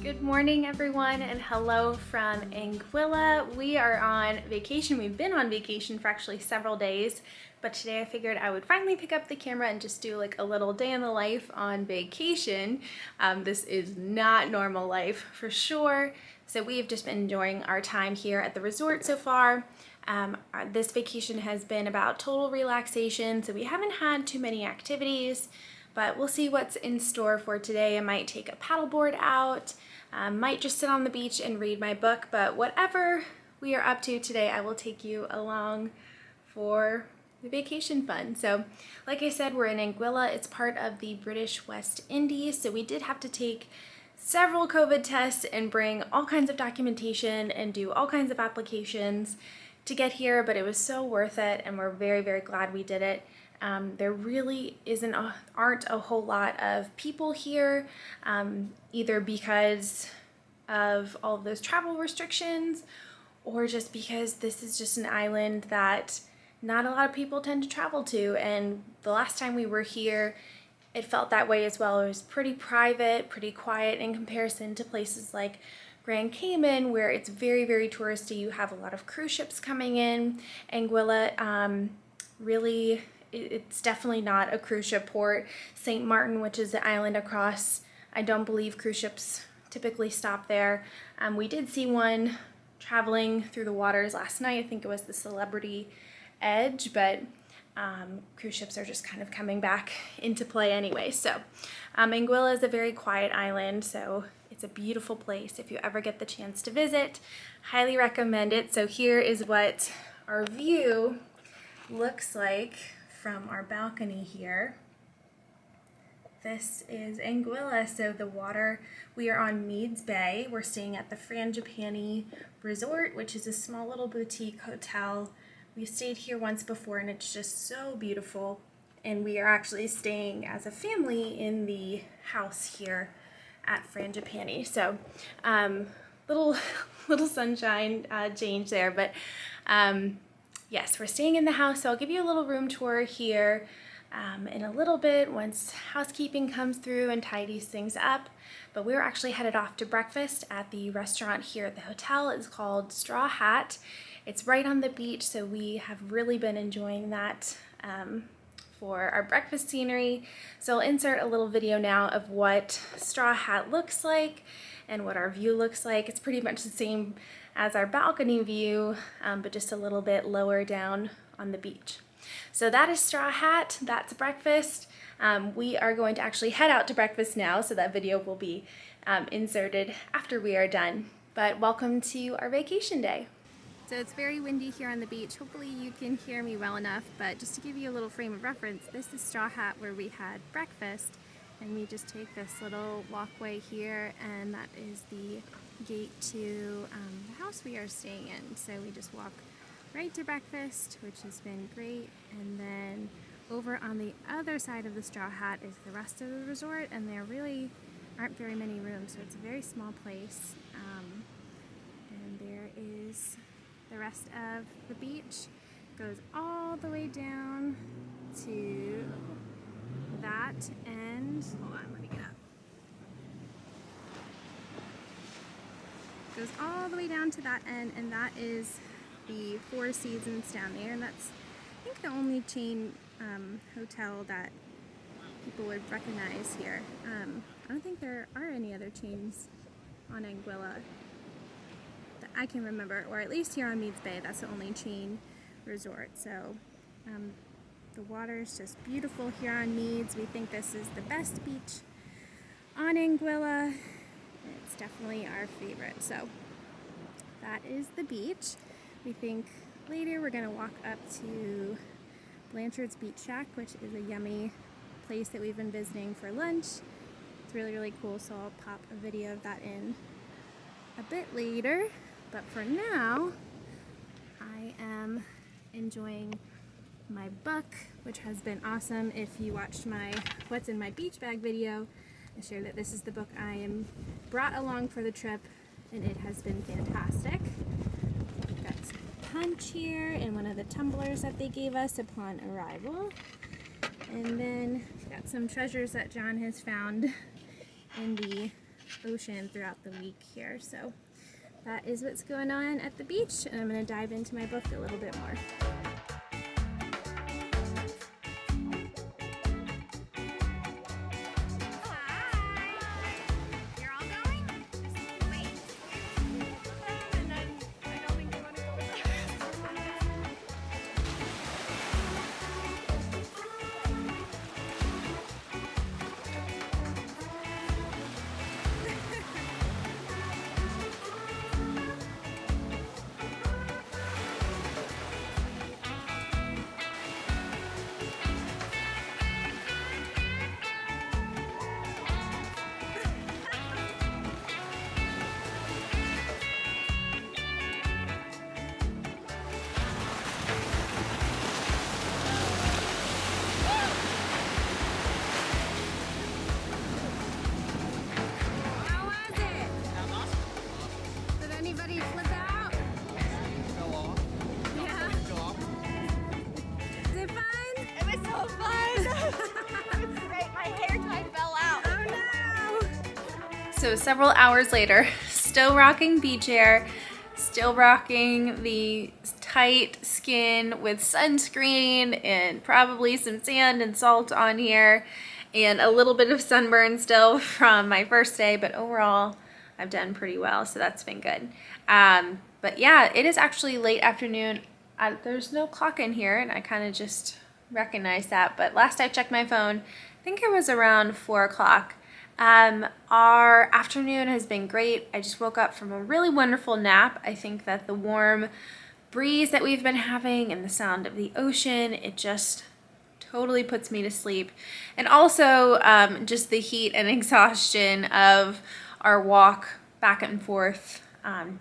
Good morning everyone, and hello from Anguilla. We are on vacation. We've been on vacation for actually several days, but today I figured I would finally pick up the camera and just do like a little day in the life on vacation. This is not normal life for sure. So we've just been enjoying our time here at the resort so far. This vacation has been about total relaxation, so we haven't had too many activities, but we'll see what's in store for today. I might take a paddleboard out, might just sit on the beach and read my book, but whatever we are up to today, I will take you along for the vacation fun. So like I said, we're in Anguilla. It's part of the British West Indies, so we did have to take several COVID tests and bring all kinds of documentation and do all kinds of applications to get here, but it was so worth it, and we're very, very glad we did it. There really aren't a whole lot of people here, either because of all of those travel restrictions or just because this is just an island that not a lot of people tend to travel to. And the last time we were here, it felt that way as well. It was pretty private, pretty quiet in comparison to places like Grand Cayman, where it's very, very touristy. You have a lot of cruise ships coming in. Anguilla, really, it's definitely not a cruise ship port. St. Martin, which is the island across, I don't believe cruise ships typically stop there. We did see one traveling through the waters last night. I think it was the Celebrity Edge, but cruise ships are just kind of coming back into play anyway. So Anguilla is a very quiet island, so it's a beautiful place. If you ever get the chance to visit, highly recommend it. So here is what our view looks like from our balcony here. This is Anguilla, so the water, we are on Meads Bay. We're staying at the Frangipani Resort, which is a small little boutique hotel. We stayed here once before and it's just so beautiful. And we are actually staying as a family in the house here at Frangipani. So little sunshine change there, but yes, we're staying in the house, so I'll give you a little room tour here in a little bit once housekeeping comes through and tidies things up. But we're actually headed off to breakfast at the restaurant here at the hotel. It's called Straw Hat. It's right on the beach, so we have really been enjoying that for our breakfast scenery. So I'll insert a little video now of what Straw Hat looks like and what our view looks like. It's pretty much the same as our balcony view, but just a little bit lower down on the beach. So that is Straw Hat, that's breakfast. We are going to actually head out to breakfast now, so that video will be inserted after we are done. But welcome to our vacation day. So it's very windy here on the beach. Hopefully you can hear me well enough, but just to give you a little frame of reference, this is Straw Hat where we had breakfast, and we just take this little walkway here, and that is the gate to the house we are staying in. So we just walk right to breakfast, which has been great, and then over on the other side of the Straw Hat is the rest of the resort, and there really aren't very many rooms, so it's a very small place. And there is the rest of the beach. Goes all the way down to that end. Hold on, let me get up. Goes all the way down to that end, and that is the Four Seasons down there, and that's, I think, the only chain hotel that people would recognize here. I don't think there are any other chains on Anguilla that I can remember, or at least here on Meads Bay, that's the only chain resort. So the water is just beautiful here on Meads. We think this is the best beach on Anguilla. It's definitely our favorite. So that is the beach. We think later we're going to walk up to Blanchard's Beach Shack, which is a yummy place that we've been visiting for lunch. It's really, really cool, so I'll pop a video of that in a bit later. But for now, I am enjoying my book, which has been awesome. If you watched my What's in My Beach Bag video, I shared that this is the book I am brought along for the trip, and it has been fantastic. I've got some punch here and one of the tumblers that they gave us upon arrival. And then I've got some treasures that John has found in the ocean throughout the week here. So that is what's going on at the beach, and I'm going to dive into my book a little bit more. So several hours later, still rocking beach air, still rocking the tight skin with sunscreen and probably some sand and salt on here and a little bit of sunburn still from my first day, but overall I've done pretty well, so that's been good. But yeah, it is actually late afternoon. There's no clock in here and I kind of just recognized that, but last I checked my phone, I think it was around 4 o'clock. Our afternoon has been great. I just woke up from a really wonderful nap. I think that the warm breeze that we've been having and the sound of the ocean, it just totally puts me to sleep. And also just the heat and exhaustion of our walk back and forth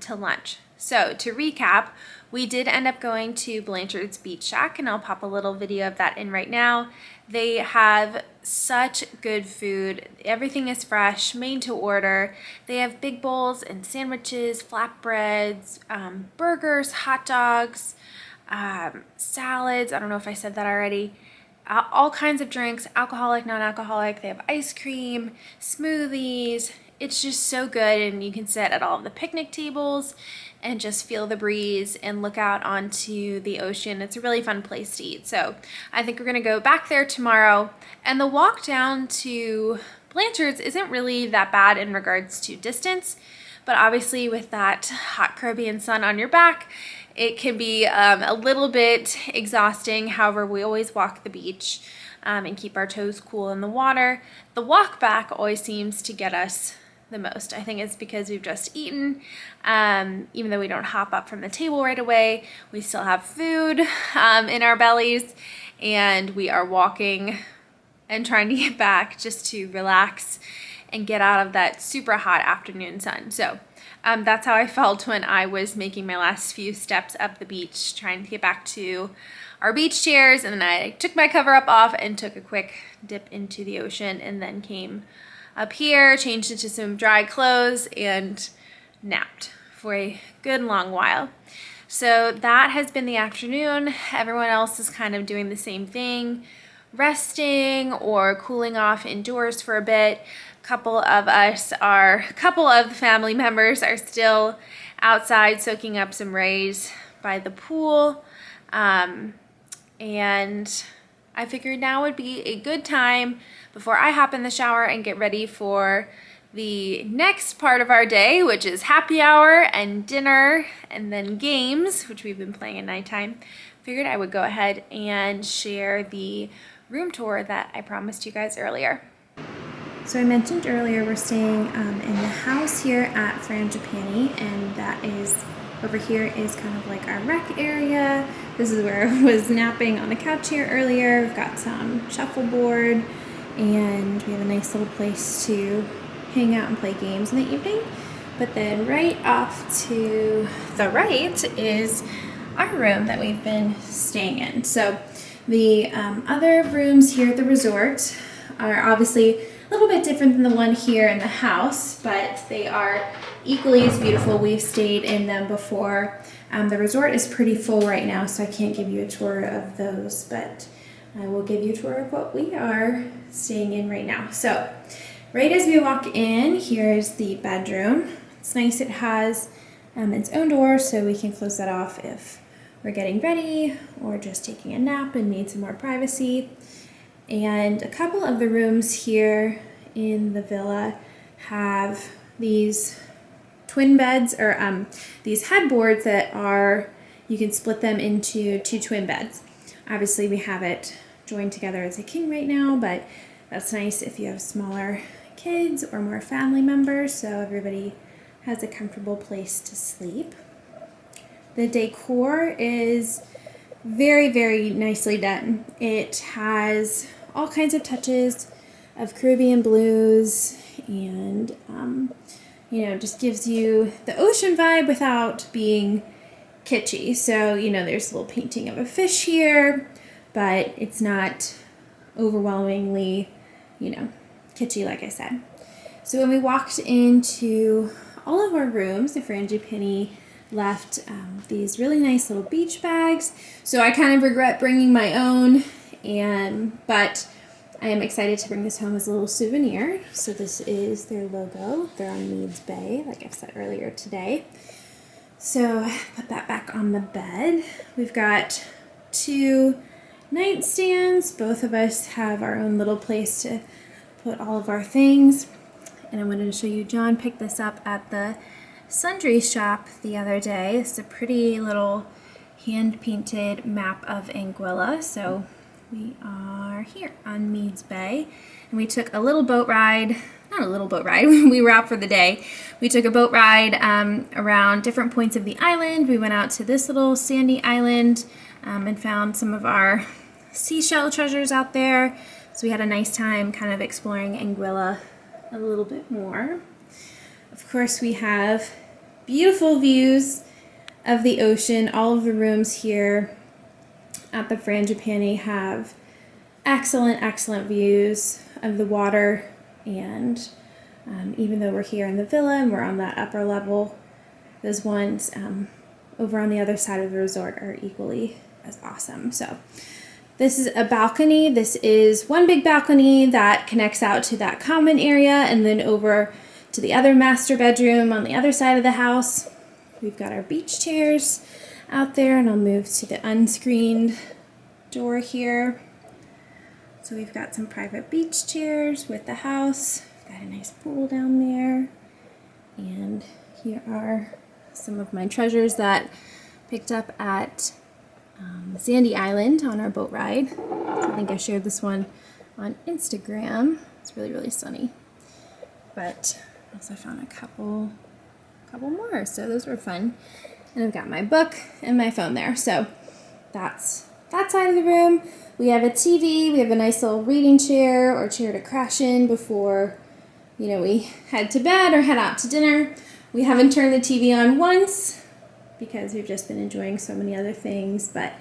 to lunch. So to recap, we did end up going to Blanchard's Beach Shack, and I'll pop a little video of that in right now. They have such good food. Everything is fresh, made to order. They have big bowls and sandwiches, flatbreads, burgers, hot dogs, salads. I don't know if I said that already. All kinds of drinks, alcoholic, non-alcoholic. They have ice cream, smoothies. It's just so good, and you can sit at all of the picnic tables and just feel the breeze and look out onto the ocean. It's a really fun place to eat. So I think we're gonna go back there tomorrow. And the walk down to Blanchard's isn't really that bad in regards to distance, but obviously with that hot Caribbean sun on your back, it can be a little bit exhausting. However, we always walk the beach and keep our toes cool in the water. The walk back always seems to get us the most. I think it's because we've just eaten. Even though we don't hop up from the table right away, we still have food in our bellies, and we are walking and trying to get back just to relax and get out of that super hot afternoon sun. So that's how I felt when I was making my last few steps up the beach, trying to get back to our beach chairs, and then I took my cover up off and took a quick dip into the ocean, and then came up here, changed into some dry clothes, and napped for a good long while. So that has been the afternoon. Everyone else is kind of doing the same thing, resting or cooling off indoors for a bit. A couple of the family members are still outside soaking up some rays by the pool. And I figured now would be a good time before I hop in the shower and get ready for the next part of our day, which is happy hour and dinner and then games, which we've been playing at nighttime. Figured I would go ahead and share the room tour that I promised you guys earlier. So I mentioned earlier we're staying in the house here at Frangipani, and that is over here is kind of like our rec area. This is where I was napping on the couch here earlier. We've got some shuffleboard, and we have a nice little place to hang out and play games in the evening. But then right off to the right is our room that we've been staying in. So the other rooms here at the resort are obviously a little bit different than the one here in the house, but they are equally as beautiful. We've stayed in them before. The resort is pretty full right now, so I can't give you a tour of those, but I will give you a tour of what we are staying in right now. So Right as we walk in, here's the bedroom. It's nice, it has its own door, so we can close that off if we're getting ready or just taking a nap and need some more privacy. And a couple of the rooms here in the villa have these twin beds, or these headboards that are, you can split them into 2 twin beds. Obviously we have it joined together as a king right now, but that's nice if you have smaller kids or more family members, so everybody has a comfortable place to sleep. The decor is very, very nicely done. It has all kinds of touches of Caribbean blues and you know, just gives you the ocean vibe without being kitschy. So, you know, there's a little painting of a fish here, but it's not overwhelmingly, you know, kitschy like I said. So when we walked into all of our rooms, the Frangipani left these really nice little beach bags. So I kind of regret bringing my own, but I am excited to bring this home as a little souvenir. So this is their logo. They're on Meads Bay, like I've said earlier today. So put that back on the bed. We've got 2 nightstands. Both of us have our own little place to put all of our things. And I wanted to show you, John picked this up at the sundry shop the other day. It's a pretty little hand-painted map of Anguilla. So we are here on Meads Bay, and we took a little boat ride, not a little boat ride, we were out for the day. We took a boat ride around different points of the island. We went out to this little sandy island and found some of our seashell treasures out there. So we had a nice time kind of exploring Anguilla a little bit more. Of course, we have beautiful views of the ocean. All of the rooms here at the Frangipani have excellent, excellent views of the water, and even though we're here in the villa and we're on that upper level, those ones over on the other side of the resort are equally as awesome. So this is a balcony. This is one big balcony that connects out to that common area and then over to the other master bedroom on the other side of the house. We've got our beach chairs out there, and I'll move to the unscreened door here. So we've got some private beach chairs with the house. Got a nice pool down there. And here are some of my treasures that I picked up at Sandy Island on our boat ride. I think I shared this one on Instagram. It's really, really sunny. But I also found a couple more, so those were fun. And I've got my book and my phone there. So that's that side of the room. We have a TV. We have a nice little reading chair or chair to crash in before, you know, we head to bed or head out to dinner. We haven't turned the TV on once because we've just been enjoying so many other things, but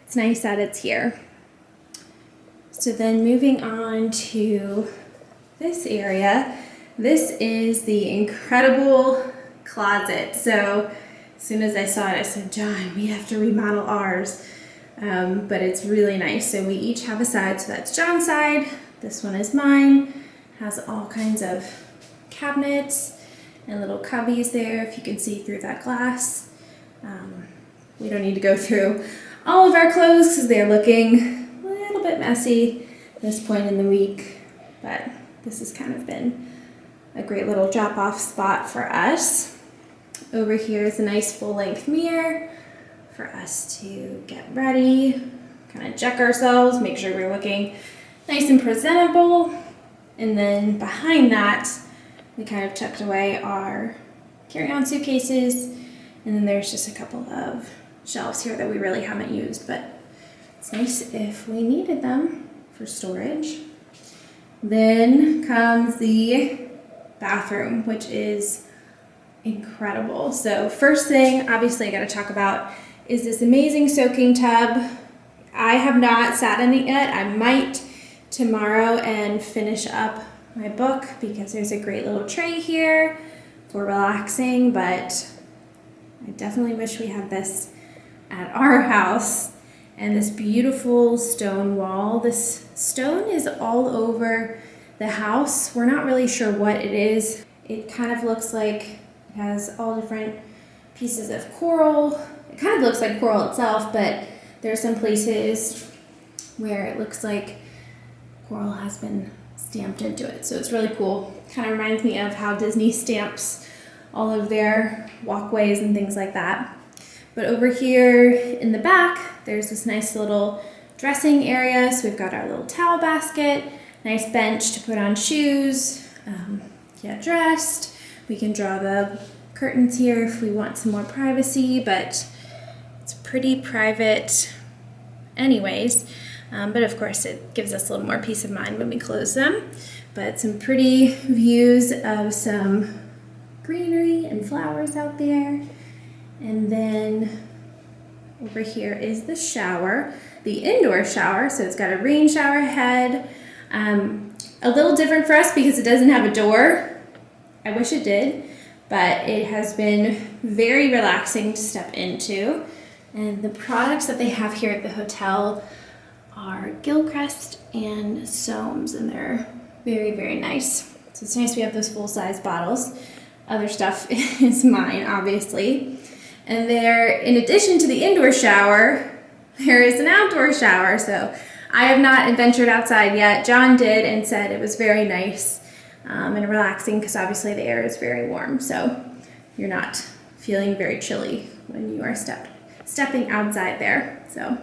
it's nice that it's here. So then moving on to this area, this is the incredible closet. So as soon as I saw it, I said, John, we have to remodel ours. But it's really nice. So we each have a side. So that's John's side. This one is mine. Has all kinds of cabinets and little cubbies there, if you can see through that glass. We don't need to go through all of our clothes because they're looking a little bit messy at this point in the week. But this has kind of been a great little drop-off spot for us. Over here is a nice full-length mirror for us to get ready, kind of check ourselves, make sure we're looking nice and presentable. And then behind that, we kind of tucked away our carry-on suitcases. And then there's just a couple of shelves here that we really haven't used, but it's nice if we needed them for storage. Then comes the bathroom, which is incredible. So first thing, obviously I got to talk about is this amazing soaking tub. I have not sat in it yet. I might tomorrow and finish up my book because there's a great little tray here for relaxing, but I definitely wish we had this at our house. And this beautiful stone wall. This stone is all over the house. We're not really sure what it is. It kind of looks like it has all different pieces of coral. It kind of looks like coral itself, but there's some places where it looks like coral has been stamped into it. So it's really cool. Kind of reminds me of how Disney stamps all of their walkways and things like that. But over here in the back, there's this nice little dressing area. So we've got our little towel basket, nice bench to put on shoes, get dressed. We can draw the curtains here if we want some more privacy, but it's pretty private anyways. But of course it gives us a little more peace of mind when we close them. But some pretty views of some greenery and flowers out there. And then over here is the shower, the indoor shower. So it's got a rain shower head. A little different for us because it doesn't have a door. I wish it did, but it has been very relaxing to step into. And the products that they have here at the hotel are Gilcrest and Soames, and they're very, very nice. So it's nice we have those full-size bottles. Other stuff is mine, obviously. And there, in addition to the indoor shower, there is an outdoor shower. So I have not ventured outside yet. John did and said it was very nice and relaxing because obviously the air is very warm. So you're not feeling very chilly when you are stepping outside there. So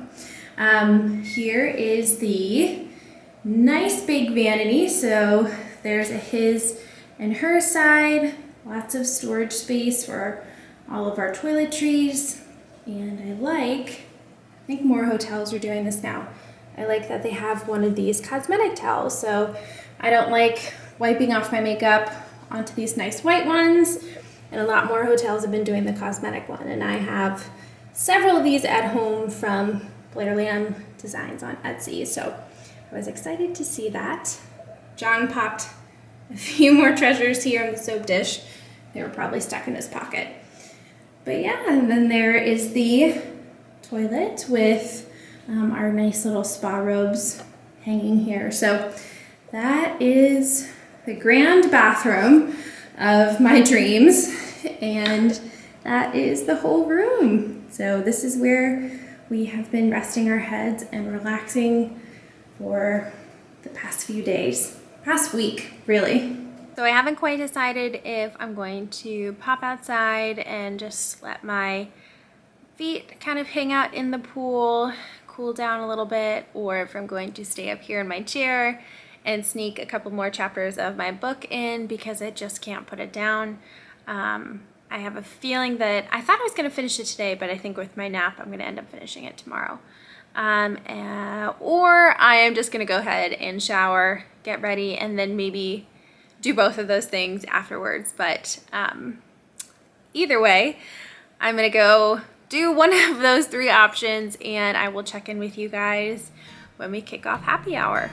here is the nice big vanity. So there's a his and her side, lots of storage space for all of our toiletries. And I think more hotels are doing this now. I like that they have one of these cosmetic towels. So I don't like wiping off my makeup onto these nice white ones. And a lot more hotels have been doing the cosmetic one. And I have several of these at home from Blair Lamb Designs on Etsy. So I was excited to see that. John popped a few more treasures here in the soap dish. They were probably stuck in his pocket. But yeah, and then there is the toilet with our nice little spa robes hanging here. So that is the grand bathroom of my dreams, and that is the whole room. So this is where we have been resting our heads and relaxing for the past few days, past week, really. So I haven't quite decided if I'm going to pop outside and just let my feet kind of hang out in the pool, cool down a little bit, or if I'm going to stay up here in my chair and sneak a couple more chapters of my book in because I just can't put it down. I have a feeling that I thought I was going to finish it today, but I think with my nap I'm going to end up finishing it tomorrow. Or I am just going to go ahead and shower, get ready, and then maybe do both of those things afterwards. But either way, I'm going to go do one of those three options, and I will check in with you guys when we kick off happy hour.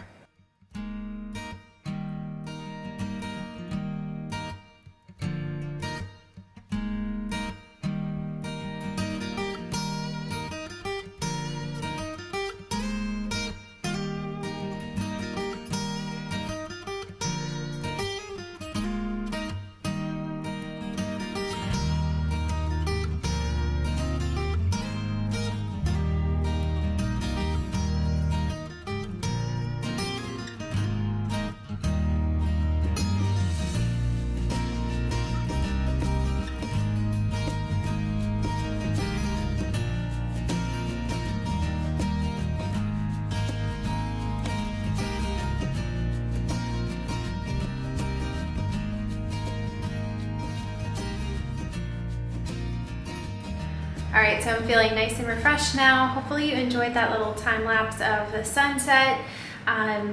All right, so I'm feeling nice and refreshed now. Hopefully you enjoyed that little time lapse of the sunset.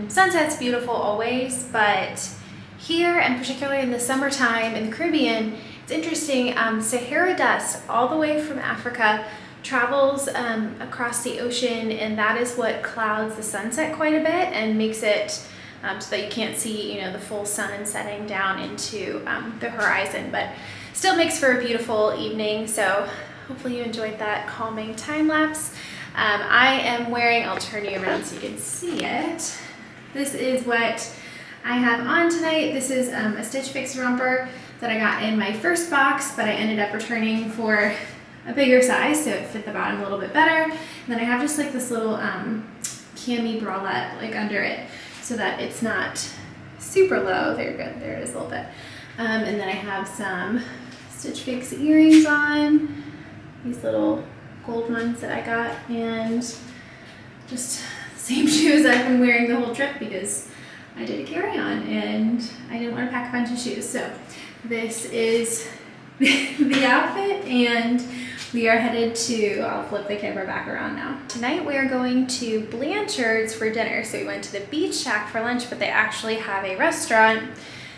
Sunset's beautiful always, but here, and particularly in the summertime in the Caribbean, it's interesting. Sahara dust all the way from Africa travels across the ocean, and that is what clouds the sunset quite a bit and makes it so that you can't see, you know, the full sun setting down into the horizon, but still makes for a beautiful evening. So hopefully you enjoyed that calming time lapse. I am wearing, I'll turn you around so you can see it. This is what I have on tonight, this is a Stitch Fix romper that I got in my first box, but I ended up returning for a bigger size, so it fit the bottom a little bit better. And then I have just like this little cami bralette like under it, so that it's not super low. There, good. There it is a little bit. And then I have some Stitch Fix earrings on, these little gold ones that I got, and just the same shoes I've been wearing the whole trip because I did a carry-on and I didn't want to pack a bunch of shoes. So this is the outfit, and we are headed to, I'll flip the camera back around now. Tonight we are going to Blanchard's for dinner. So we went to the Beach Shack for lunch, but they actually have a restaurant.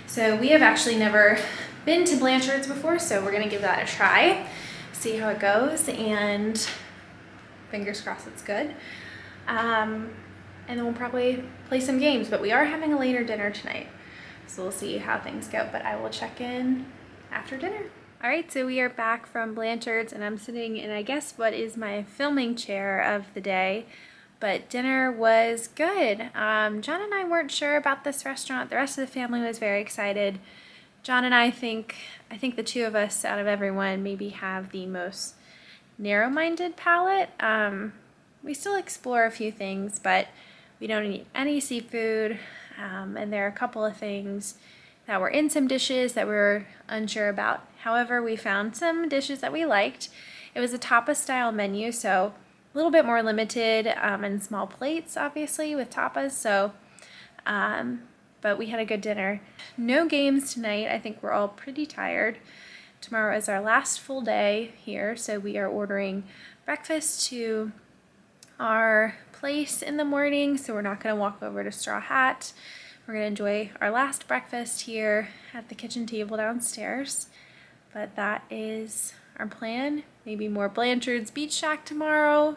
So we have actually never been to Blanchard's before, so we're gonna give that a try, see how it goes, and fingers crossed it's good. And then we'll probably play some games, but we are having a later dinner tonight, so we'll see how things go, but I will check in after dinner. All right, so we are back from Blanchard's, and I'm sitting in, I guess, what is my filming chair of the day, but dinner was good. John and I weren't sure about this restaurant. The rest of the family was very excited. John and I think the two of us out of everyone maybe have the most narrow-minded palate. We still explore a few things, but we don't eat any seafood, and there are a couple of things that were in some dishes that we were unsure about. However, we found some dishes that we liked. It was a tapas style menu, so a little bit more limited, and small plates, obviously, with tapas, so, but we had a good dinner. No games tonight. I think we're all pretty tired. Tomorrow is our last full day here, so we are ordering breakfast to our place in the morning, so we're not going to walk over to Straw Hat. We're going to enjoy our last breakfast here at the kitchen table downstairs, but that is our plan. Maybe more Blanchard's Beach Shack tomorrow,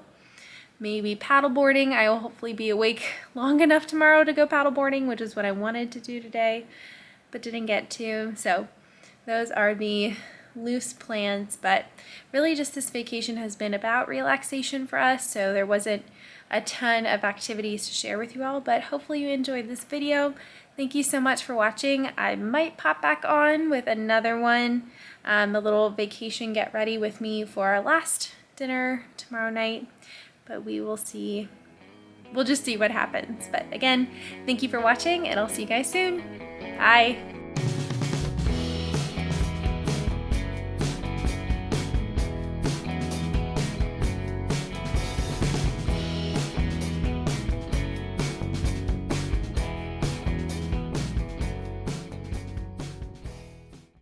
maybe paddleboarding. I will hopefully be awake long enough tomorrow to go paddleboarding, which is what I wanted to do today, but didn't get to. So those are the loose plans, but really just this vacation has been about relaxation for us, so there wasn't a ton of activities to share with you all, but hopefully you enjoyed this video. Thank you so much for watching. I might pop back on with another one, a little vacation get ready with me for our last dinner tomorrow night, but we will see. We'll just see what happens. But again, thank you for watching, and I'll see you guys soon. Bye.